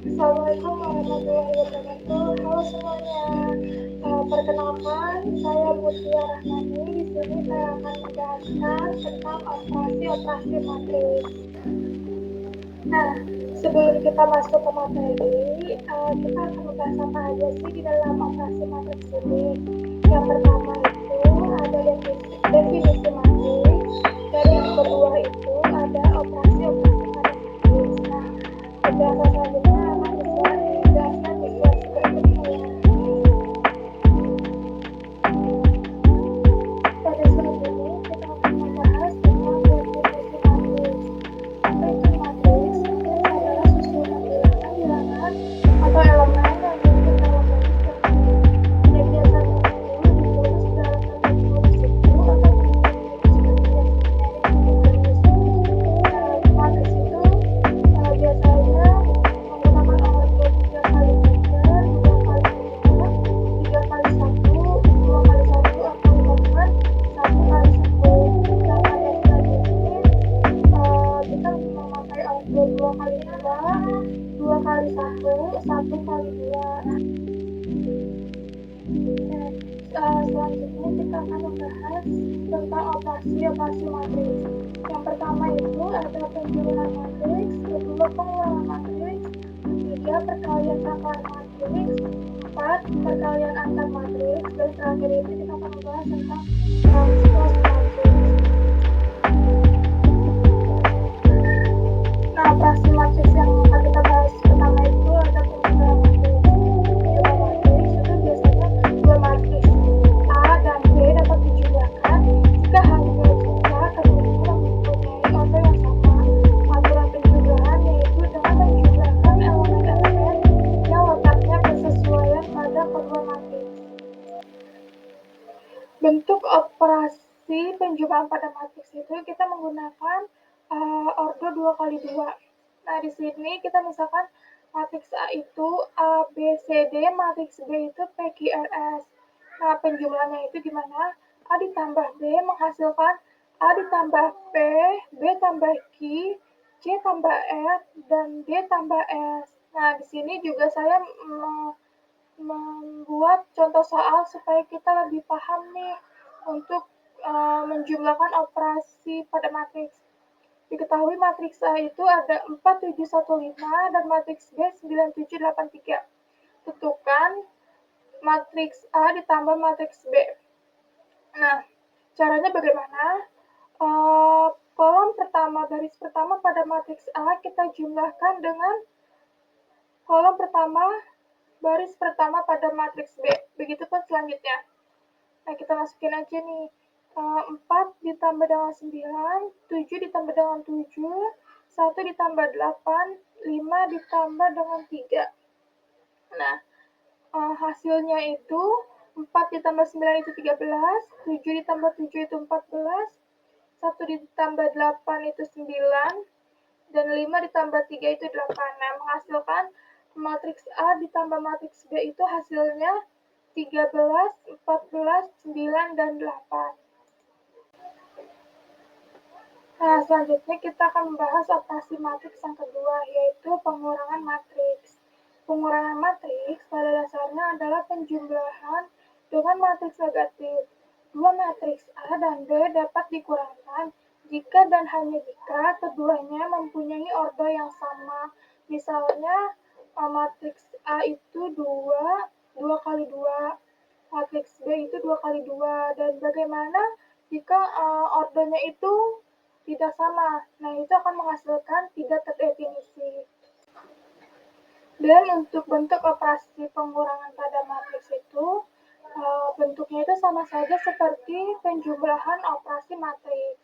Assalamualaikum warahmatullahi wabarakatuh. Halo semuanya. Perkenalkan, saya Mutia Rahmani. Di sini saya akan menjelaskan tentang operasi-operasi matriks. Nah, sebelum kita masuk ke materi, kita akan membahas apa aja sih di dalam operasi matriks ini. Yang pertama itu ada definisi matriks, dan yang kedua itu ada operasi-operasi pada matriks. Nah, penjelasan selanjutnya akan dijelaskan di slide berikutnya ya. Pada slide ini kita akan membahas tentang definisi matriks. Apa itu matriks? Matriks adalah susunan bilangan-bilangan atau elemen yang diukur dalam baris tertentu. Yang biasanya itu ditulis dalam bentuk huruf suku atau bentuk huruf seperti yang numerik garis. Matriks itu biasanya menggunakan ordo 3 kali 3, 2 kali 2, 3 kali 1, 2 kali 1, atau bahkan 1 kali 1. Nah, pada slide ini kita memakai ordo 2 kali 2, 2 kali 1, 1 kali 2. Selanjutnya kita akan membahas tentang operasi matriks. Yang pertama itu ada penjumlahan matriks, kedua pengulangan matriks, ketiga perkalian akar matriks, empat perkalian antar matriks, dan terakhir itu kita akan membahas tentang transpose matriks. Nah, operasi matriks yang akan kita bahas pertama itu ada penjumlahan matriks. Penjumlahan matriks itu biasanya dua matriks A dan B dapat dijumlahkan jika hanya jika keduanya mempunyai ordo yang sama. Aturan penjumlahan yaitu dengan menjumlahkan elemen-elemen yang letaknya bersesuaian pada kedua matriks. Bentuk operasi penjumlahan pada matriks itu kita menggunakan ordo 2 kali 2. Nah, di sini kita misalkan matriks A itu A, B, C, D, matriks B itu P, Q, R, S. Nah, penjumlahannya itu gimana? A ditambah B menghasilkan A ditambah P, B tambah Q, C tambah R, dan D tambah S. Nah, di sini juga saya membuat contoh soal supaya kita lebih paham nih untuk menjumlahkan operasi pada matriks. Diketahui matriks A itu ada 4715 dan matriks B 9783. Tentukan matriks A ditambah matriks B. Nah, caranya bagaimana? Kolom pertama, baris pertama pada matriks A kita jumlahkan dengan kolom pertama, baris pertama pada matriks B. Begitupun selanjutnya. Nah, kita masukin aja nih. 4 ditambah dengan 9, 7 ditambah dengan 7, 1 ditambah 8, 5 ditambah dengan 3. Nah, hasilnya itu 4 ditambah 9 itu 13, 7 ditambah 7 itu 14, 1 ditambah 8 itu 9, dan 5 ditambah 3 itu 8. Nah, menghasilkan matriks A ditambah matriks B itu hasilnya 13, 14, 9, dan 8. Nah, selanjutnya kita akan membahas operasi matriks yang kedua, yaitu pengurangan matriks. Pengurangan matriks pada dasarnya adalah penjumlahan dengan matriks negatif. Dua matriks A dan B dapat dikurangkan jika dan hanya jika keduanya mempunyai ordo yang sama. Misalnya, matriks A itu 2, 2 kali 2, matriks B itu 2 kali 2, dan bagaimana jika ordonya itu tidak sama. Nah, itu akan menghasilkan tidak terdefinisi. Dan untuk bentuk operasi pengurangan pada matriks itu, bentuknya itu sama saja seperti penjumlahan operasi matriks.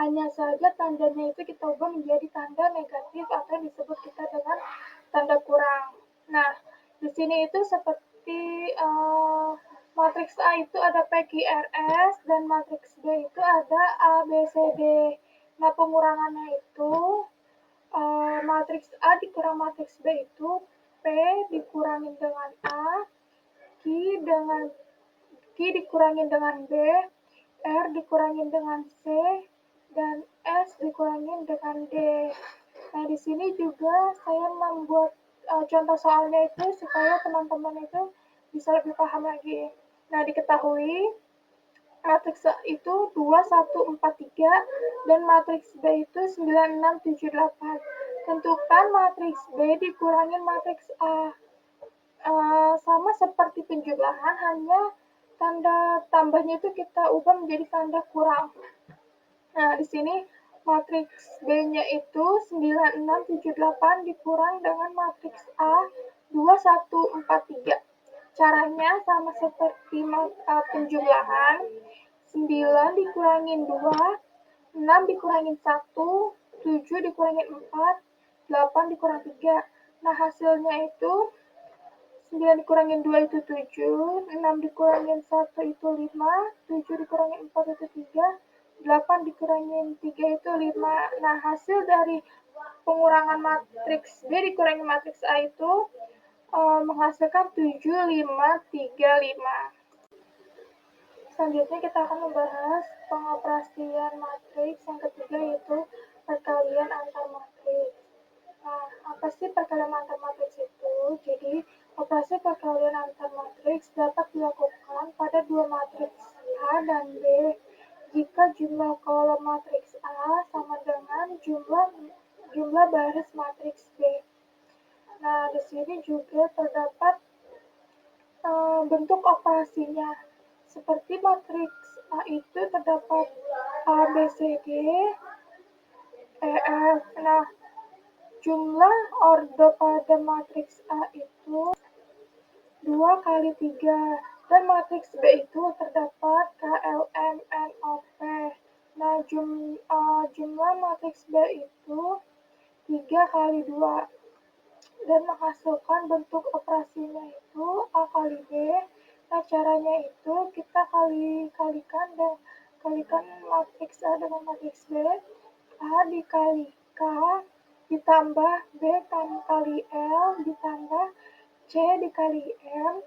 Hanya saja tandanya itu kita ubah menjadi tanda negatif atau disebut kita dengan tanda kurang. Nah, di sini itu seperti matriks A itu ada PQRS dan matriks B itu ada ABCD. Nah, pengurangannya itu matriks A dikurang matriks B itu P dikurangin dengan A, Q dikurangin dengan B, R dikurangin dengan C, dan S dikurangin dengan D. Nah, di sini juga saya membuat contoh soalnya itu supaya teman-teman itu bisa lebih paham lagi. Nah, diketahui matriks A itu 2, 1, 4, 3, dan matriks B itu 9, 6, 7, 8. Tentukan matriks B dikurangin matriks A. Sama seperti penjumlahan, hanya tanda tambahnya itu kita ubah menjadi tanda kurang. Nah, di sini matriks B-nya itu 9, 6, 7, 8 dikurang dengan matriks A 2, 1, 4, 3. Caranya sama seperti penjumlahan, 9 dikurangin 2, 6 dikurangin 1, 7 dikurangin 4, 8 dikurang 3. Nah, hasilnya itu 9 dikurangin 2 itu 7, 6 dikurangin 1 itu 5, 7 dikurangin 4 itu 3, 8 dikurangin 3 itu 5. Nah, hasil dari pengurangan matriks B dikurangi matriks A itu menghasilkan 7, 5, 3, 5. Selanjutnya kita akan membahas pengoperasian matriks yang ketiga, yaitu perkalian antar matriks. Nah, apa sih perkalian antar matriks itu? Jadi, operasi perkalian antar matriks dapat dilakukan pada dua matriks A dan B jika jumlah kolom matriks A sama dengan jumlah baris matriks B. Nah, di sini juga terdapat bentuk operasinya. Seperti matriks A itu terdapat A, B, C, D, E, F. Nah, jumlah ordo pada matriks A itu 2 kali 3, dan matriks B itu terdapat K, L, M, N, O, P. Nah, jumlah matriks B itu 3 kali 2, dan menghasilkan bentuk operasinya itu A kali B. Nah, caranya itu kita kalikan matriks A dengan matriks B. A dikali K ditambah B kali L ditambah C dikali M.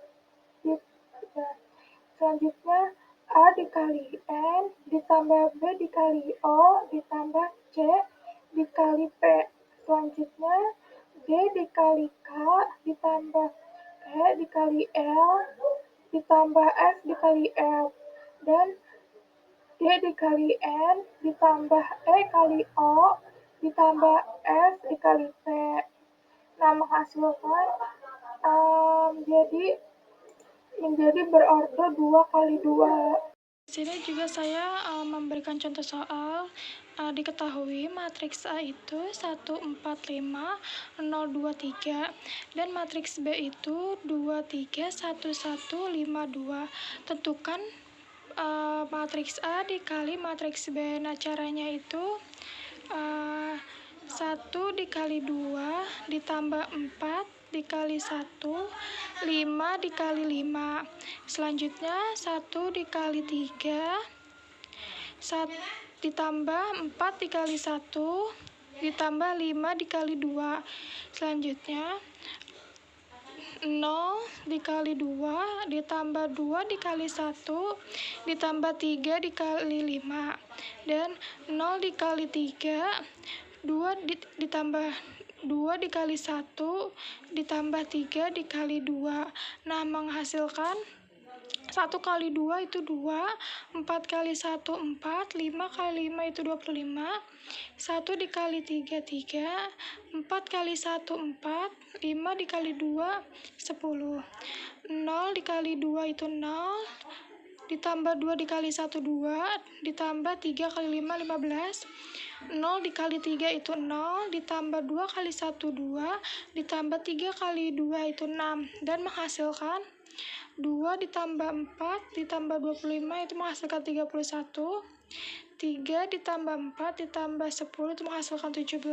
Selanjutnya A dikali N ditambah B dikali O ditambah C dikali P. Selanjutnya D dikali K ditambah E dikali L ditambah F dikali F, dan D dikali N ditambah E kali O ditambah F dikali P. Nah, menghasilkan menjadi berordo 2 kali 2. Di sini juga saya memberikan contoh soal. Diketahui matriks A itu 1, 4, 5, 0, 2, 3, dan matriks B itu 2, 3, 1, 1, 5, 2. Tentukan matriks A dikali matriks B. Nah, caranya itu 1 dikali 2 ditambah 4 dikali 1, 5 dikali 5. Selanjutnya 1 dikali 3 ditambah 4 dikali 1 ditambah 5 dikali 2. Selanjutnya 0 dikali 2 ditambah 2 dikali 1 ditambah 3 dikali 5, dan 0 dikali 3 ditambah 2 dikali 1 ditambah 3 dikali 2. Nah, menghasilkan 1 kali 2 itu 2, 4 kali 1 4, 5 kali 5 itu 25, 1 dikali 3 3, 4 kali 1 4, 5 dikali 2 10, 0 dikali 2 itu 0, ditambah 2 dikali 1 2, ditambah 3 kali 5 15, 0 dikali 3 itu 0, ditambah 2 kali 1 2, ditambah 3 kali 2 itu 6, dan menghasilkan 2 ditambah 4 ditambah 25 itu menghasilkan 31, 3 ditambah 4 ditambah 10 itu menghasilkan 17,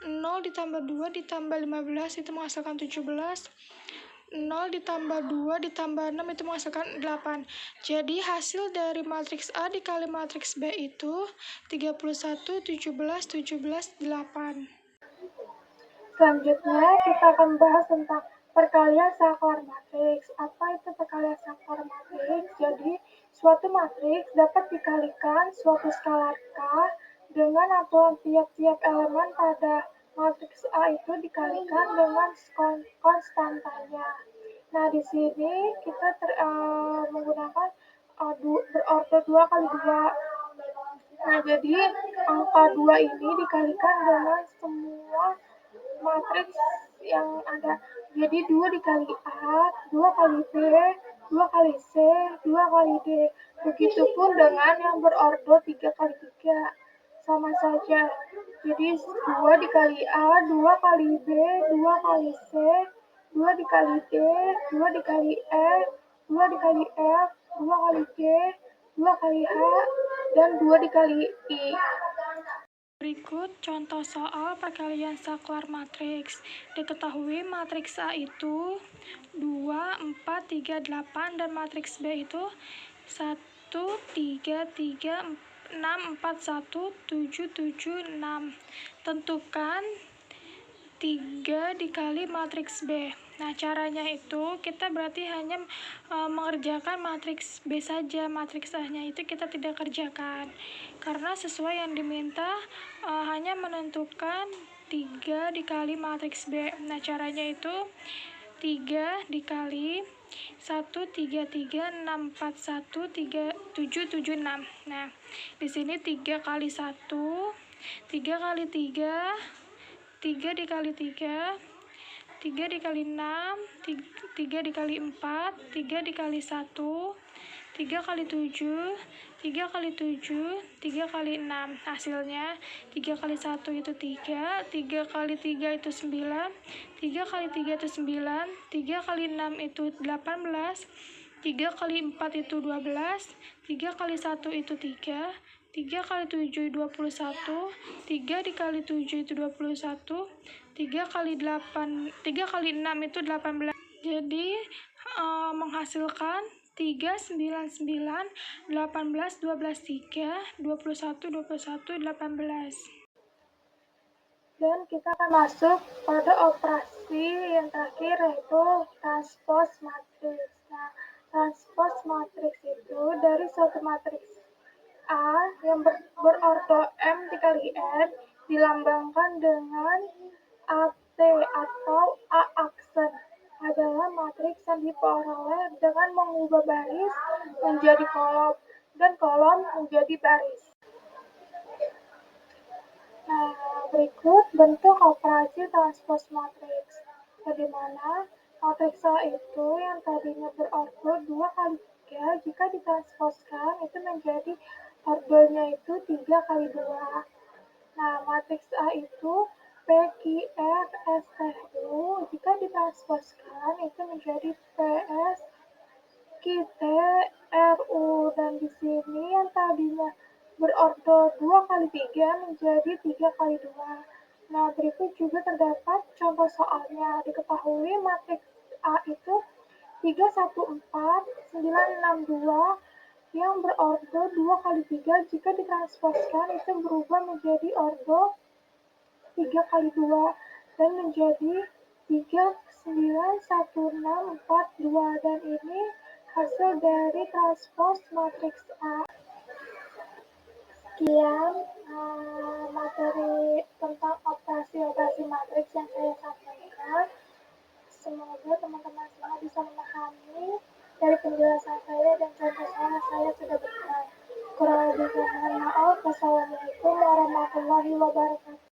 0 ditambah 2 ditambah 15 itu menghasilkan 17, 0 ditambah 2 ditambah 6 itu menghasilkan 8. Jadi hasil dari matriks A dikali matriks B itu 31, 17, 17, 8. Selanjutnya kita akan bahas tentang perkalian saklar matriks. Apa itu perkalian saklar matriks? Jadi, suatu matriks dapat dikalikan suatu skalar K dengan aturan tiap-tiap elemen pada matriks A itu dikalikan dengan konstantanya. Nah, di sini kita menggunakan berorder 2 kali 2. Nah, jadi angka 2 ini dikalikan dengan semua matriks yang ada. Jadi 2 dikali A, 2 kali B, 2 kali C, 2 kali D. Begitupun dengan yang berorder 3 kali 3. Sama saja. Jadi 2 dikali A, 2 kali B, 2 kali C, 2 dikali D, 2 dikali E, 2 dikali F, 2 kali G, 2 kali H, dan 2 dikali I. Berikut contoh soal perkalian saklar matriks. Diketahui matriks A itu 2, 4, 3, 8 dan matriks B itu 1, 3, 3, 6, 4, 1, 7, 7, 6. Tentukan 3 dikali matriks B. Nah, caranya itu kita berarti hanya mengerjakan matriks B saja. Matriks A-nya itu kita tidak kerjakan. Karena sesuai yang diminta hanya menentukan 3 dikali matriks B. Nah, caranya itu 3 dikali 1, 3, 3, 6, 4, 1, 3, 7, 7, 6. Nah, di sini 3 kali 1, 3 kali 3, 3 dikali 3, 3 dikali 6, 3 dikali 4, 3 dikali 1, 3 kali 7, 3 kali 7, 3 kali 6. Hasilnya 3 kali 1 itu 3, 3 kali 3 itu 9, 3 kali 3 itu 9, 3 kali 6 itu 18, 3 kali 4 itu 12, 3 kali 1 itu 3, 3 kali 7 21, 3 dikali 7 itu 21, 3 kali 8, 3 kali 6 itu 18. Jadi menghasilkan 3, 9, 9, 18, 12, 3, 21, 21, 18. Dan kita akan masuk pada operasi yang terakhir, yaitu transpose matriks. Nah, transpose matriks itu dari suatu matriks A yang berordo M dikali N dilambangkan dengan AT atau A aksen adalah matriks yang diperoleh dengan mengubah baris menjadi kolom dan kolom menjadi baris. Nah, berikut bentuk operasi transpose matriks. Bagaimana matriks A itu yang tadinya berorder 2 kali 3, jika ditransposkan itu menjadi ordernya itu 3 kali 2. Nah, matriks A itu P, Q, R, S, T, U, jika ditransposkan itu menjadi P, S, Q, T, R, U. Dan di sini yang tadinya berorder 2 kali 3 menjadi 3 kali 2. Nah, berikut juga terdapat contoh soalnya. Diketahui matriks A itu 3, 1, 4, 9, 6, 2 yang berorder 2 kali 3 jika ditransposkan itu berubah menjadi order 3 kali 2 dan menjadi 3, 9, 1, 6, 4, 2. Dan ini hasil dari transpose matriks A. Sekian materi tentang operasi-operasi matriks yang saya sampaikan. Semoga teman-teman semua bisa memahami dari penjelasan saya dan contoh saya sudah benar. Kurang lebihnya mohon maaf. Wassalamualaikum warahmatullahi wabarakatuh.